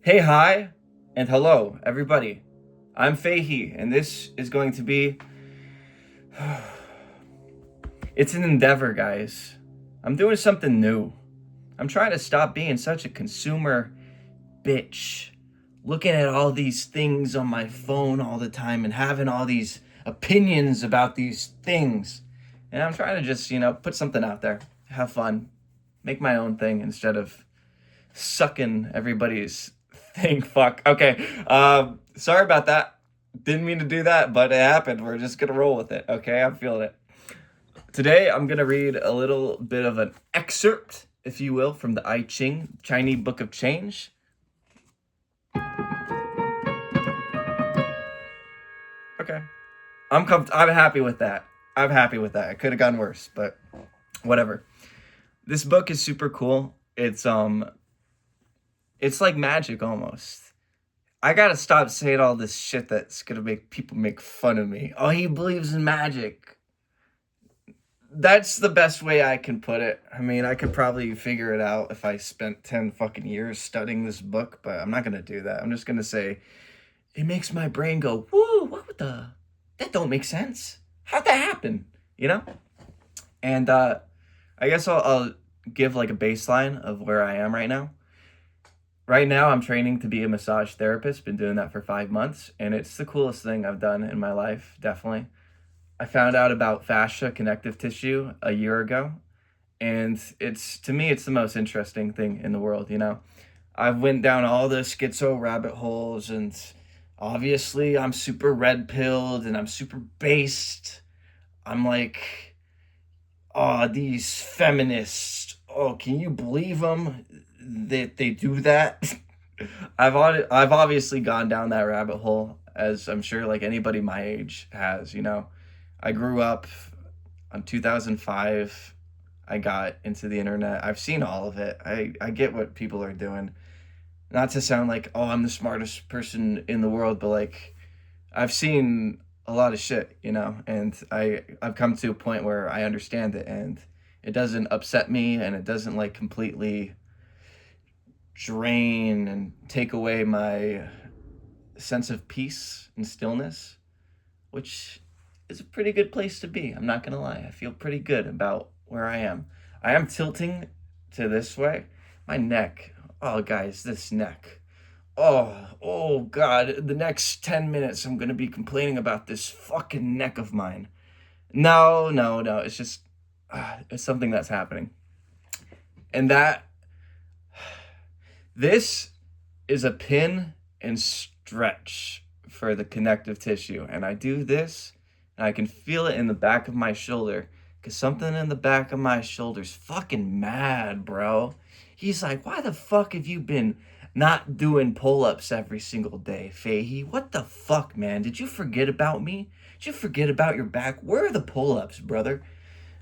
Hey, hi, and hello, everybody. I'm Fahey, and this is going to be. It's an endeavor, guys. I'm doing something new. I'm trying to stop being such a consumer bitch, looking at all these things on my phone all the time and having all these opinions about these things. And I'm trying to just, put something out there, have fun, make my own thing instead of sucking everybody's thing. Fuck. Okay. Sorry about that. Didn't mean to do that, but it happened. We're just gonna roll with it. Okay, I'm feeling it. Today, I'm gonna read a little bit of an excerpt, if you will, from the I Ching, Chinese Book of Change. Okay. I'm happy with that. I'm happy with that. It could have gone worse, but whatever. This book is super cool. It's like magic almost. I gotta stop saying all this shit that's gonna make people make fun of me. Oh, he believes in magic. That's the best way I can put it. I mean, I could probably figure it out if I spent 10 fucking years studying this book, but I'm not gonna do that. I'm just gonna say, it makes my brain go, whoa, what the? That don't make sense. How'd that happen? You know? And I guess I'll give like a baseline of where I am right now. Right now, I'm training to be a massage therapist. Been doing that for 5 months, and it's the coolest thing I've done in my life, definitely. I found out about fascia connective tissue a year ago, and it's to me it's the most interesting thing in the world. I've went down all the schizo rabbit holes, and obviously I'm super red pilled and I'm super based. I'm like, oh, these feminists, oh, can you believe them that they do that? I've obviously gone down that rabbit hole, as I'm sure like anybody my age has. I grew up in 2005. I got into the internet. I've seen all of it. I get what people are doing. Not to sound like, oh, I'm the smartest person in the world, but like I've seen a lot of shit, and I've come to a point where I understand it, and it doesn't upset me, and it doesn't like completely drain and take away my sense of peace and stillness, which is a pretty good place to be. I'm not gonna lie. I feel pretty good about where I am. I am tilting to this way. My neck. Oh, guys, this neck. Oh, God. The next 10 minutes, I'm gonna be complaining about this fucking neck of mine. No, no, no. It's just, it's something that's happening. And this is a pin and stretch for the connective tissue. And I do this, and I can feel it in the back of my shoulder. Because something in the back of my shoulder's fucking mad, bro. He's like, why the fuck have you been not doing pull ups every single day, Fahey? What the fuck, man? Did you forget about me? Did you forget about your back? Where are the pull ups, brother?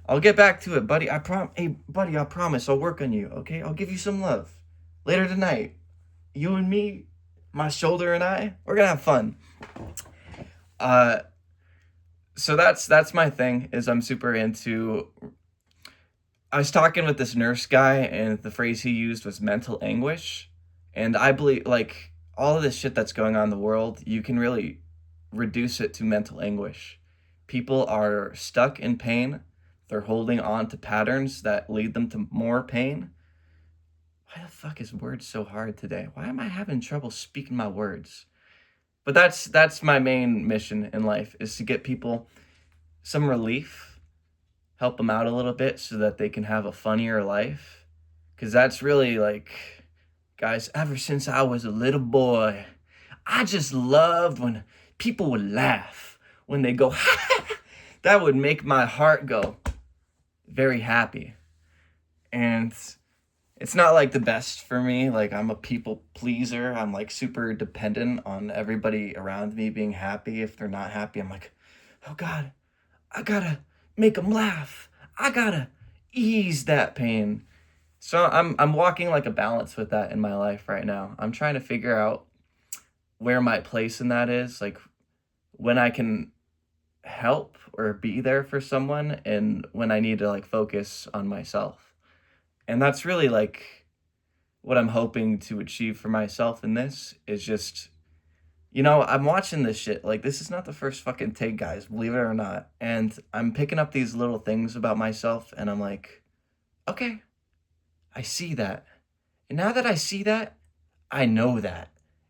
I'll get back to it, buddy. Hey, buddy, I promise I'll work on you, okay? I'll give you some love. Later tonight, you and me, my shoulder and we're gonna have fun. Uh, so that's my thing. Is I'm super into. I was talking with this nurse guy, and the phrase he used was mental anguish, and I believe like all of this shit that's going on in the world, you can really reduce it to mental anguish. People are stuck in pain. They're holding on to patterns that lead them to more pain. Why the fuck is words so hard today? Why am I having trouble speaking my words? But that's my main mission in life, is to get people some relief, help them out a little bit so that they can have a funnier life. Cuz that's really like, guys, ever since I was a little boy, I just loved when people would laugh when they go that would make my heart go very happy. And it's not like the best for me. Like, I'm a people pleaser. I'm like super dependent on everybody around me being happy. If they're not happy, I'm like, oh God, I gotta make them laugh. I gotta ease that pain. So I'm walking like a balance with that in my life right now. I'm trying to figure out where my place in that is, like when I can help or be there for someone and when I need to like focus on myself. And that's really like what I'm hoping to achieve for myself in this is just, I'm watching this shit. Like, this is not the first fucking take, guys, believe it or not. And I'm picking up these little things about myself, and I'm like, okay, I see that. And now that I see that, I know that.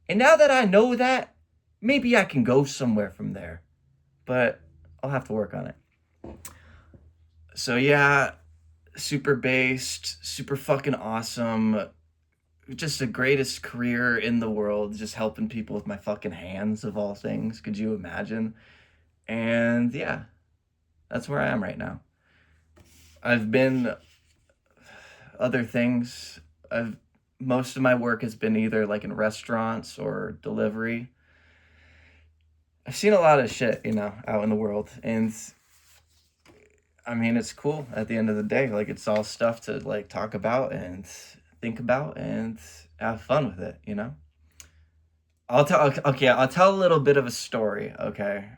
And now that I know that, maybe I can go somewhere from there. But I'll have to work on it. So, yeah, super based, super fucking awesome. Just the greatest career in the world, just helping people with my fucking hands, of all things. Could you imagine? And yeah, that's where I am right now. I've been other things. Most of my work has been either like in restaurants or delivery. I've seen a lot of shit, out in the world, and I mean, it's cool at the end of the day. Like, it's all stuff to like talk about and think about and have fun with it. I'll tell a little bit of a story, okay?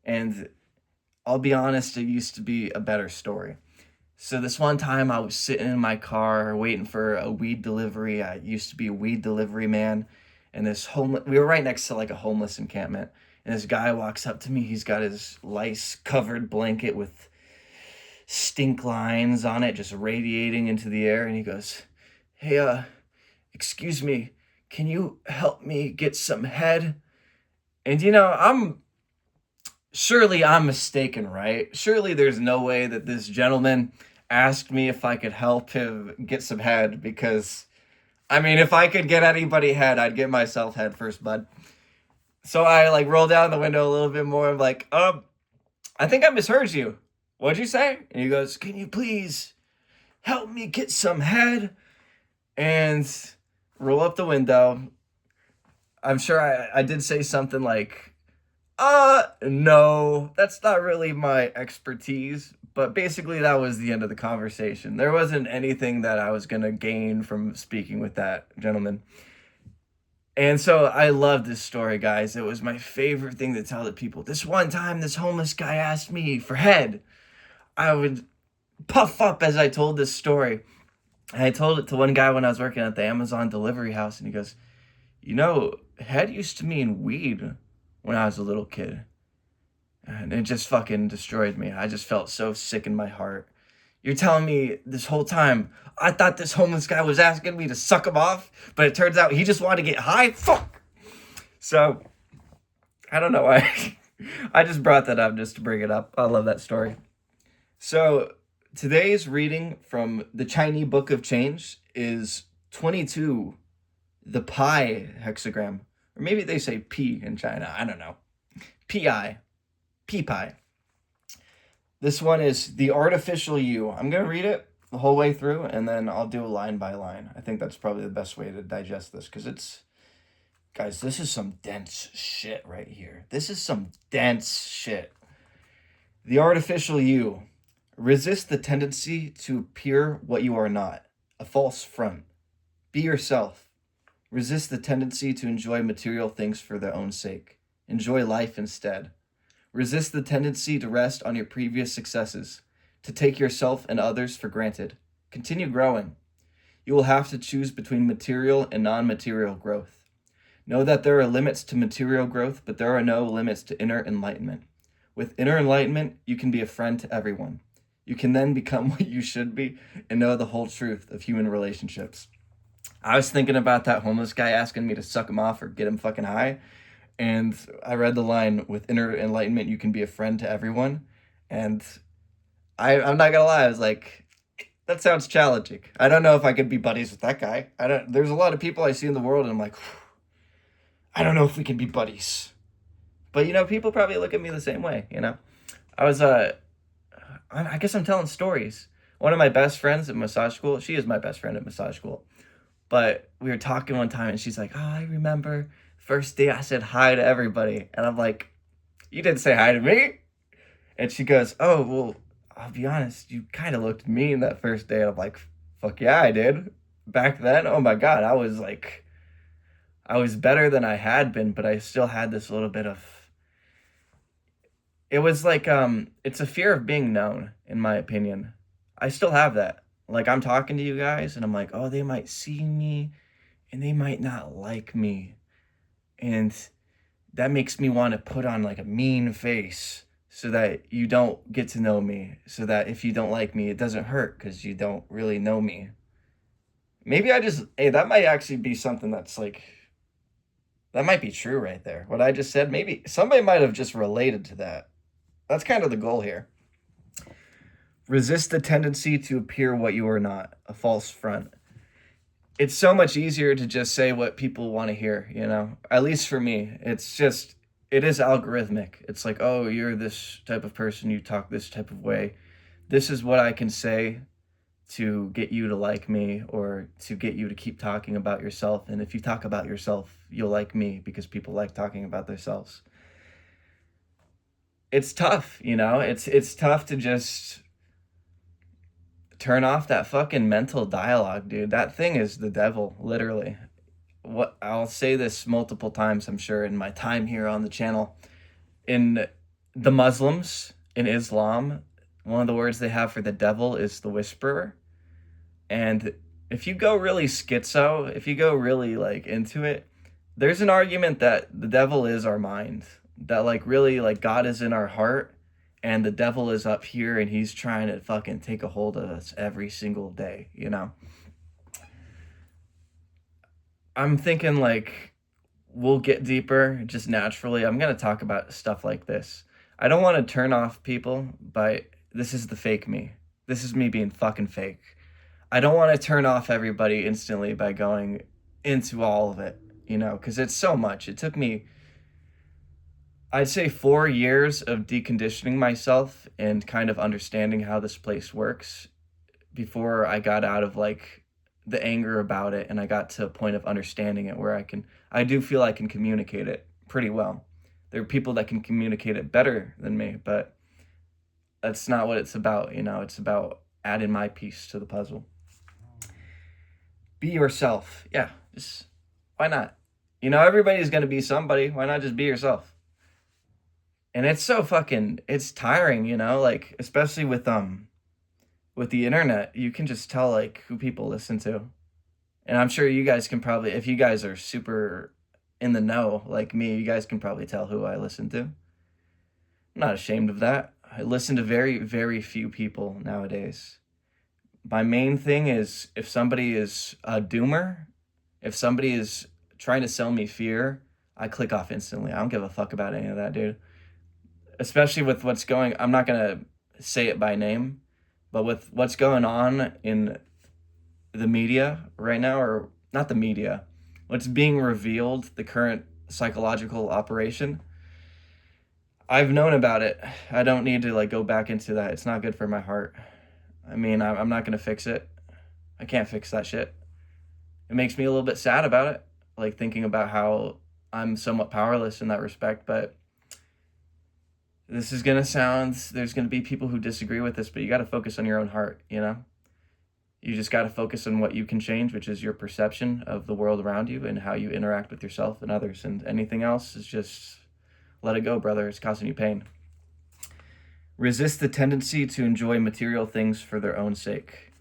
And I'll be honest, it used to be a better story. So this one time I was sitting in my car waiting for a weed delivery. I used to be a weed delivery man, and we were right next to like a homeless encampment. And this guy walks up to me. He's got his lice covered blanket with stink lines on it just radiating into the air, and he goes, "Hey, excuse me, can you help me get some head?" And surely I'm mistaken, right? Surely there's no way that this gentleman asked me if I could help him get some head, because I mean, if I could get anybody head, I'd get myself head first, bud. So I like roll down the window a little bit more. I'm like, I think I misheard you. What'd you say? And he goes, "Can you please help me get some head?" And roll up the window. I'm sure I did say something like, no, that's not really my expertise. But basically, that was the end of the conversation. There wasn't anything that I was going to gain from speaking with that gentleman. And so I love this story, guys. It was my favorite thing to tell the people. This one time, this homeless guy asked me for head. I would puff up as I told this story. And I told it to one guy when I was working at the Amazon delivery house, and he goes, head used to mean weed when I was a little kid. And it just fucking destroyed me. I just felt so sick in my heart. You're telling me this whole time, I thought this homeless guy was asking me to suck him off, but it turns out he just wanted to get high? Fuck! So, I don't know why. I just brought that up just to bring it up. I love that story. So, today's reading from the Chinese Book of Change is 22, the pi hexagram. Or maybe they say P in China. I don't know. P-I. P-pi. This one is the artificial you. I'm going to read it the whole way through, and then I'll do a line by line. I think that's probably the best way to digest this, because guys, this is some dense shit right here. This is some dense shit. The artificial you. Resist the tendency to appear what you are not, a false front. Be yourself. Resist the tendency to enjoy material things for their own sake. Enjoy life instead. Resist the tendency to rest on your previous successes, to take yourself and others for granted. Continue growing. You will have to choose between material and non-material growth. Know that there are limits to material growth, but there are no limits to inner enlightenment. With inner enlightenment, you can be a friend to everyone. You can then become what you should be and know the whole truth of human relationships. I was thinking about that homeless guy asking me to suck him off or get him fucking high. And I read the line, with inner enlightenment, you can be a friend to everyone. And I'm not gonna lie, I was like, that sounds challenging. I don't know if I could be buddies with that guy. There's a lot of people I see in the world, and I'm like, I don't know if we can be buddies. But people probably look at me the same way. I was I guess I'm telling stories. One of my best friends at massage school, she is my best friend at massage school. But we were talking one time, and she's like, "Oh, I remember first day I said hi to everybody." And I'm like, "You didn't say hi to me?" And she goes, "Oh, well, I'll be honest, you kind of looked mean that first day." And I'm like, "Fuck yeah, I did." Back then, oh my God, I was better than I had been, but I still had this little bit of, it was like, it's a fear of being known, in my opinion. I still have that. Like, I'm talking to you guys, and I'm like, "Oh, they might see me, and they might not like me." And that makes me wanna put on, like, a mean face so that you don't get to know me, so that if you don't like me, it doesn't hurt because you don't really know me. Maybe I just hey, that might actually be something that's, like that might be true right there. What I just said, maybe somebody might have just related to that. That's kind of the goal here. Resist the tendency to appear what you are not, a false front. It's so much easier to just say what people want to hear, you know? At least for me. It is algorithmic. It's like, oh, you're this type of person, you talk this type of way. This is what I can say to get you to like me or to get you to keep talking about yourself. And if you talk about yourself, you'll like me because people like talking about themselves. It's tough, you know? It's tough to just turn off that fucking mental dialogue, dude. That thing is the devil, literally. What I'll say this multiple times, I'm sure, in my time here on the channel. In the Muslims, in Islam, one of the words they have for the devil is the whisperer. And if you go really schizo, if you go really like into it, there's an argument that the devil is our mind. That like really like God is in our heart and the devil is up here and he's trying to fucking take a hold of us every single day, you know? I'm thinking like we'll get deeper just naturally. I'm going to talk about stuff like this. I don't want to turn off people, but this is the fake me. This is me being fucking fake. I don't want to turn off everybody instantly by going into all of it, you know, because it's so much. It took me, I'd say, 4 years of deconditioning myself and kind of understanding how this place works before I got out of like the anger about it and I got to a point of understanding it where I do feel I can communicate it pretty well. There are people that can communicate it better than me, but that's not what it's about, you know, it's about adding my piece to the puzzle. Be yourself. Yeah, just why not? You know, everybody's gonna be somebody. Why not just be yourself? And it's so fucking it's tiring, you know, like especially with the internet, you can just tell like who people listen to. And I'm sure you guys can probably if you guys are super in the know like me, you guys can probably tell who I listen to. I'm not ashamed of that. I listen to very, very few people nowadays. My main thing is if somebody is a doomer, if somebody is trying to sell me fear, I click off instantly. I don't give a fuck about any of that, dude. Especially with what's going, I'm not gonna say it by name, but with what's going on in the media right now, or not the media, what's being revealed, the current psychological operation, I've known about it. I don't need to like go back into that. It's not good for my heart. I mean, I'm not gonna fix it. I can't fix that shit. It makes me a little bit sad about it, like thinking about how I'm somewhat powerless in that respect. But this is gonna sound, there's gonna be people who disagree with this, but you gotta focus on your own heart, you know? You just gotta focus on what you can change, which is your perception of the world around you and how you interact with yourself and others. And anything else is just let it go, brother. It's causing you pain. Resist the tendency to enjoy material things for their own sake.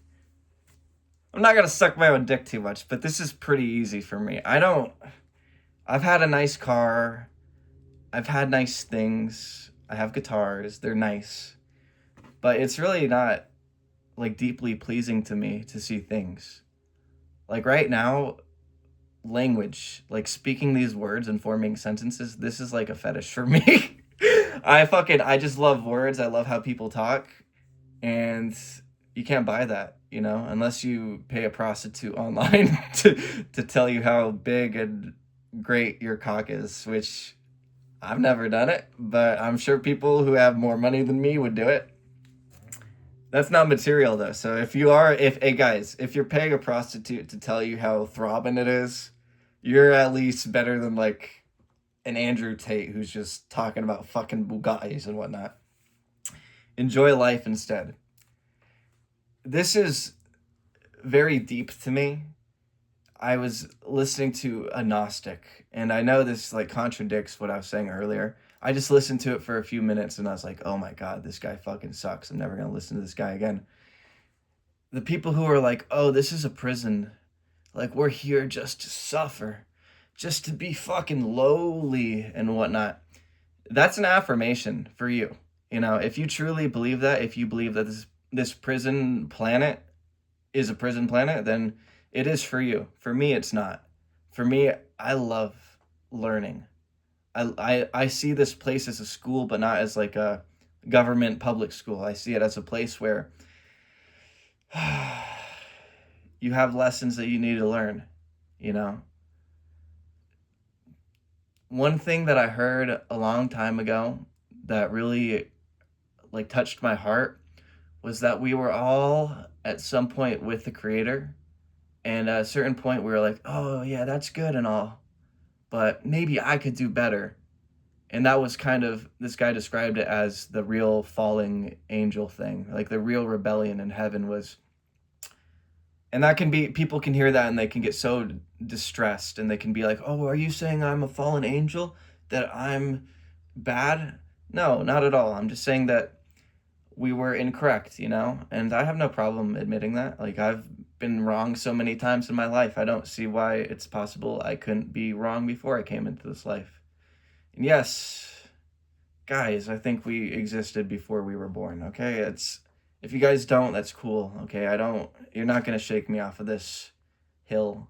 I'm not gonna suck my own dick too much, but this is pretty easy for me. I've had a nice car. I've had nice things. I have guitars. They're nice. But it's really not like deeply pleasing to me to see things. Like right now, language, like speaking these words and forming sentences, this is like a fetish for me. I just love words. I love how people talk. And you can't buy that, you know, unless you pay a prostitute online to tell you how big and great your cock is, which I've never done it, but I'm sure people who have more money than me would do it. That's not material though. So hey guys, if you're paying a prostitute to tell you how throbbing it is, you're at least better than like an Andrew Tate who's just talking about fucking Bugattis and whatnot. Enjoy life instead. This is very deep to me. I was listening to a Gnostic, and I know this like contradicts what I was saying earlier. I just listened to it for a few minutes and I was like, oh my God, this guy fucking sucks. I'm never going to listen to this guy again. the people who are like, oh, this is a prison. Like, we're here just to suffer, just to be fucking lowly and whatnot. That's an affirmation for you. You know, if you truly believe that, if you believe that this prison planet is a prison planet, then it is for you. For me, it's not. For me, I love learning. I see this place as a school, but not as like a government public school. I see it as a place where you have lessons that you need to learn, you know? One thing that I heard a long time ago that really like touched my heart was that we were all at some point with the creator, and at a certain point we were like, "Oh, yeah, that's good and all, but maybe I could do better." And that was kind of, this guy described it as the real falling angel thing. Like the real rebellion in heaven was, and that can be, people can hear that and they can get so distressed and they can be like, oh, are you saying I'm a fallen angel, that I'm bad? No, not at all. I'm just saying that we were incorrect, you know? And I have no problem admitting that. Like, I've been wrong so many times in my life. I don't see why it's possible I couldn't be wrong before I came into this life. And yes, guys, I think we existed before we were born, okay? It's, if you guys don't, that's cool, okay? You're not gonna shake me off of this hill.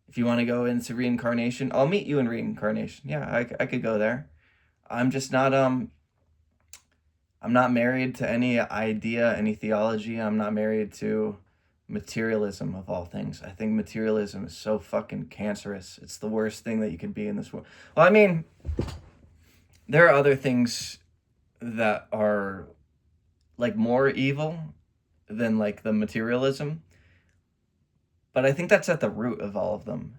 If you want to go into reincarnation, I'll meet you in reincarnation. Yeah, I could go there. I'm just not, I'm not married to any idea, any theology. I'm not married to materialism of all things. I think materialism is so fucking cancerous. It's the worst thing that you could be in this world. Well, I mean, there are other things that are like more evil than like the materialism, but I think that's at the root of all of them,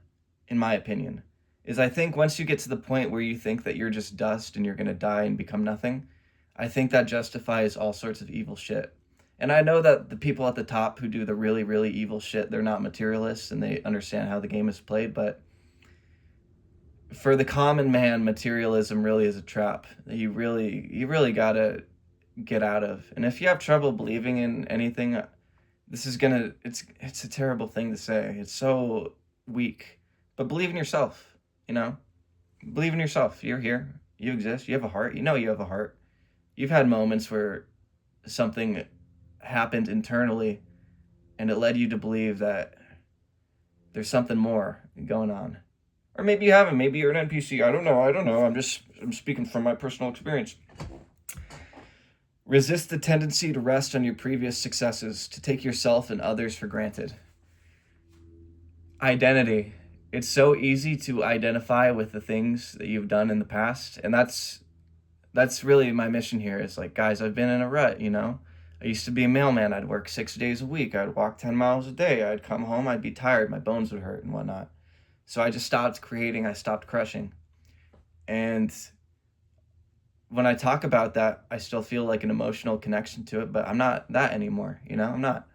in my opinion. Is I think once you get to the point where you think that you're just dust and you're gonna die and become nothing, I think that justifies all sorts of evil shit. And I know that the people at the top who do the really, really evil shit, they're not materialists and they understand how the game is played, but for the common man, materialism really is a trap that you really gotta get out of. And if you have trouble believing in anything, this is gonna, it's a terrible thing to say. It's so weak. But believe in yourself, you know? Believe in yourself. You're here. You exist. You have a heart. You know you have a heart. You've had moments where something happened internally and it led you to believe that there's something more going on. Or maybe you haven't. Maybe you're an NPC. I don't know. I'm speaking from my personal experience. Resist the tendency to rest on your previous successes, to take yourself and others for granted. Identity. It's so easy to identify with the things that you've done in the past, and that's really my mission here. Is like, guys, I've been in a rut, you know? I used to be a mailman. I'd work 6 days a week. I'd walk 10 miles a day. I'd come home. I'd be tired. My bones would hurt and whatnot. So I just stopped creating. I stopped crushing. And when I talk about that, I still feel like an emotional connection to it, but I'm not that anymore, you know? I'm not.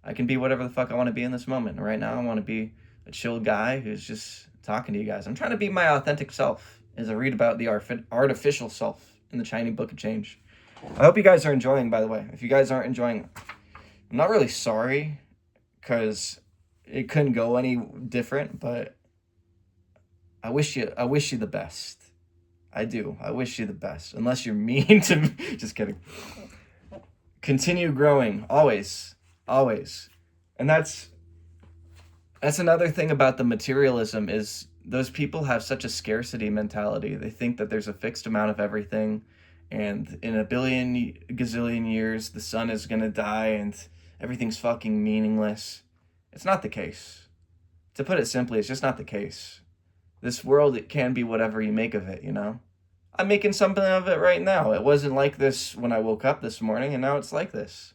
I can be whatever the fuck I want to be in this moment. Right now, I want to be a chill guy who's just talking to you guys. I'm trying to be my authentic self as I read about the artificial self in the Chinese Book of Change. I hope you guys are enjoying, by the way. If you guys aren't enjoying, I'm not really sorry, because it couldn't go any different, but I wish you the best. I do. I wish you the best. Unless you're mean to me. Just kidding. Continue growing. Always. Always. And that's another thing about the materialism, is those people have such a scarcity mentality. They think that there's a fixed amount of everything, and in a billion gazillion years the sun is gonna die and everything's fucking meaningless. It's not the case. To put it simply, it's just not the case. This world, it can be whatever you make of it, you know? I'm making something of it right now. It wasn't like this when I woke up this morning, and now it's like this.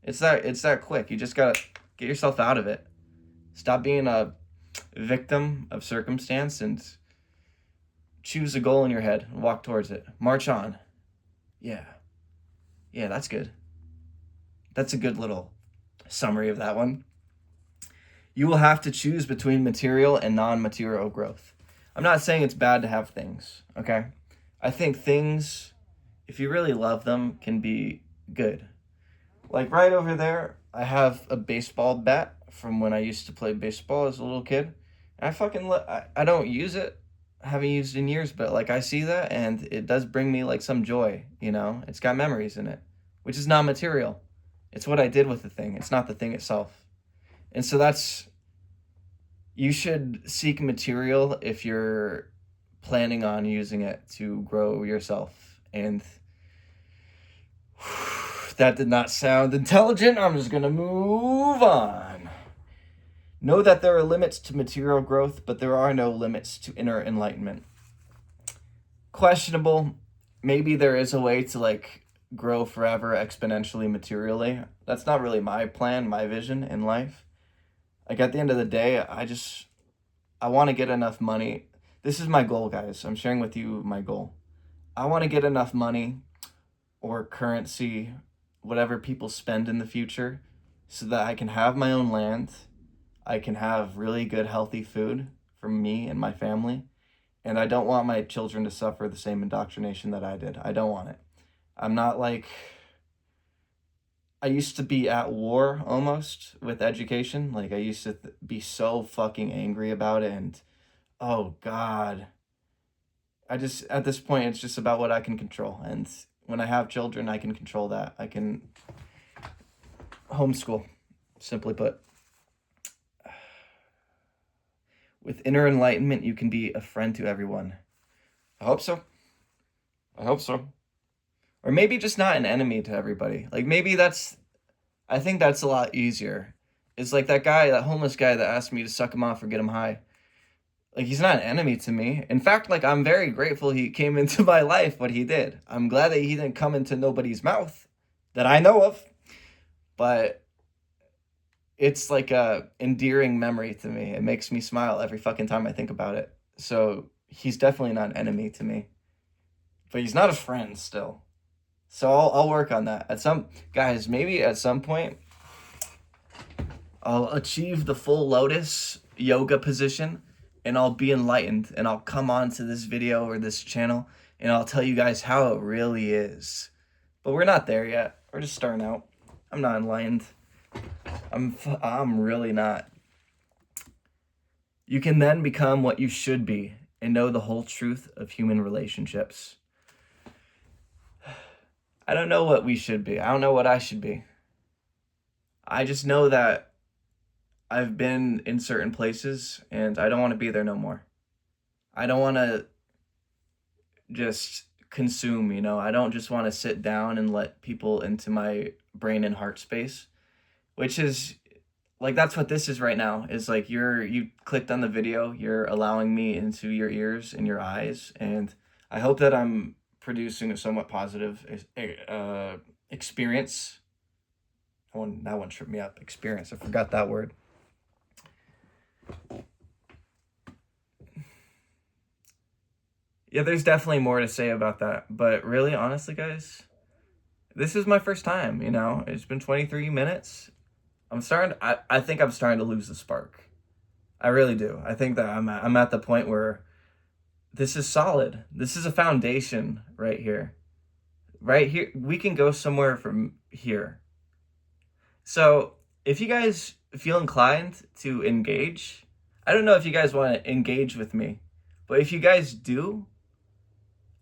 It's that quick. You just gotta get yourself out of it. Stop being a victim of circumstance and choose a goal in your head and walk towards it. March on. Yeah. Yeah, that's good. That's a good little summary of that one. You will have to choose between material and non-material growth. I'm not saying it's bad to have things, okay? I think things, if you really love them, can be good. Like right over there, I have a baseball bat from when I used to play baseball as a little kid. And I don't use it. I haven't used it in years, but like I see that and it does bring me like some joy, you know? It's got memories in it, which is not material. It's what I did with the thing. It's not the thing itself. And so you should seek material if you're planning on using it to grow yourself. And that did not sound intelligent. I'm just going to move on. Know that there are limits to material growth, but there are no limits to inner enlightenment. Questionable. Maybe there is a way to like grow forever exponentially materially. That's not really my plan, my vision in life. Like at the end of the day, I want to get enough money. This is my goal, guys. I'm sharing with you my goal. I want to get enough money or currency, whatever people spend in the future, so that I can have my own land. I can have really good, healthy food for me and my family. And I don't want my children to suffer the same indoctrination that I did. I don't want it. I'm not like, I used to be at war almost with education. Like I used to be so fucking angry about it. And oh God, at this point, it's just about what I can control. And when I have children, I can control that. I can homeschool, simply put. With inner enlightenment, you can be a friend to everyone. I hope so. I hope so. Or maybe just not an enemy to everybody. Like I think that's a lot easier. It's like that homeless guy that asked me to suck him off or get him high. Like he's not an enemy to me. In fact, like I'm very grateful he came into my life, what he did. I'm glad that he didn't come into nobody's mouth that I know of. But it's like a endearing memory to me. It makes me smile every fucking time I think about it. So he's definitely not an enemy to me. But he's not a friend still. So I'll work on that. Maybe at some point I'll achieve the full lotus yoga position and I'll be enlightened and I'll come on to this video or this channel and I'll tell you guys how it really is. But we're not there yet. We're just starting out. I'm not enlightened. I'm really not. You can then become what you should be and know the whole truth of human relationships. I don't know what we should be. I don't know what I should be. I just know that I've been in certain places and I don't want to be there no more. I don't want to just consume, you know. I don't just want to sit down and let people into my brain and heart space, which is like that's what this is right now. Is like you clicked on the video, you're allowing me into your ears and your eyes, and I hope that I'm producing a somewhat positive experience. That one tripped me up. Experience. I forgot that word. Yeah, there's definitely more to say about that. But really, honestly, guys, this is my first time, you know? It's been 23 minutes. I think I'm starting to lose the spark. I really do. I think that I'm at the point where this is solid. This is a foundation right here. Right here. We can go somewhere from here. So if you guys feel inclined to engage, I don't know if you guys want to engage with me, but if you guys do,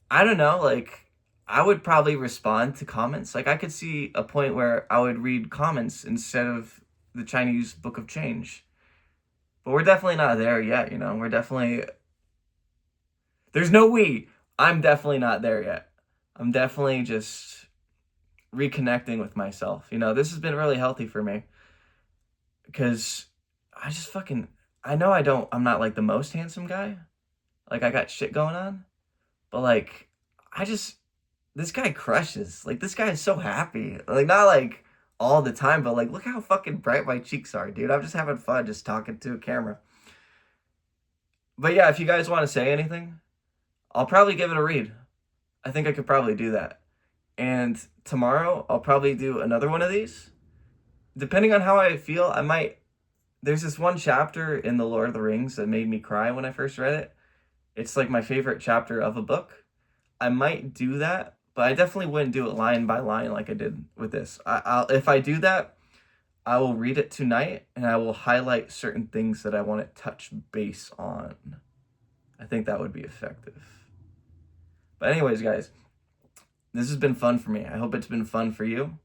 I don't know, like, I would probably respond to comments. Like, I could see a point where I would read comments instead of the Chinese Book of Change. But we're definitely not there yet, you know? There's no we. I'm definitely not there yet. I'm definitely just reconnecting with myself. You know, this has been really healthy for me. Because I know I'm not like the most handsome guy. Like, I got shit going on. But like, this guy crushes. Like, this guy is so happy. Like, not like all the time, but like, look how fucking bright my cheeks are, dude. I'm just having fun just talking to a camera. But yeah, if you guys want to say anything, I'll probably give it a read. I think I could probably do that. And tomorrow, I'll probably do another one of these. Depending on how I feel, there's this one chapter in The Lord of the Rings that made me cry when I first read it. It's like my favorite chapter of a book. I might do that, but I definitely wouldn't do it line by line like I did with this. If I do that, I will read it tonight and I will highlight certain things that I want to touch base on. I think that would be effective. But anyways, guys, this has been fun for me. I hope it's been fun for you.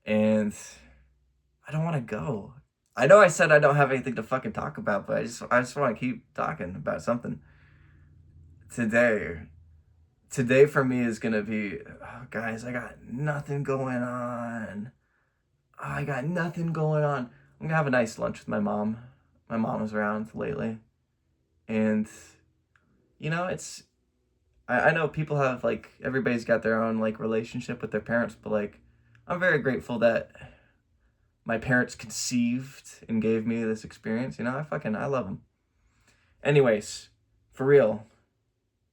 And I don't want to go. I know I said I don't have anything to fucking talk about, but I just want to keep talking about something. Today for me is gonna be, oh, guys, I got nothing going on. Oh, I got nothing going on. I'm gonna have a nice lunch with my mom. My mom was around lately, and it's. I know people have like everybody's got their own like relationship with their parents, but like I'm very grateful that my parents conceived and gave me this experience. I love them. Anyways, for real,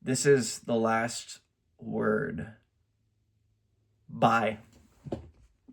this is the last word. Bye.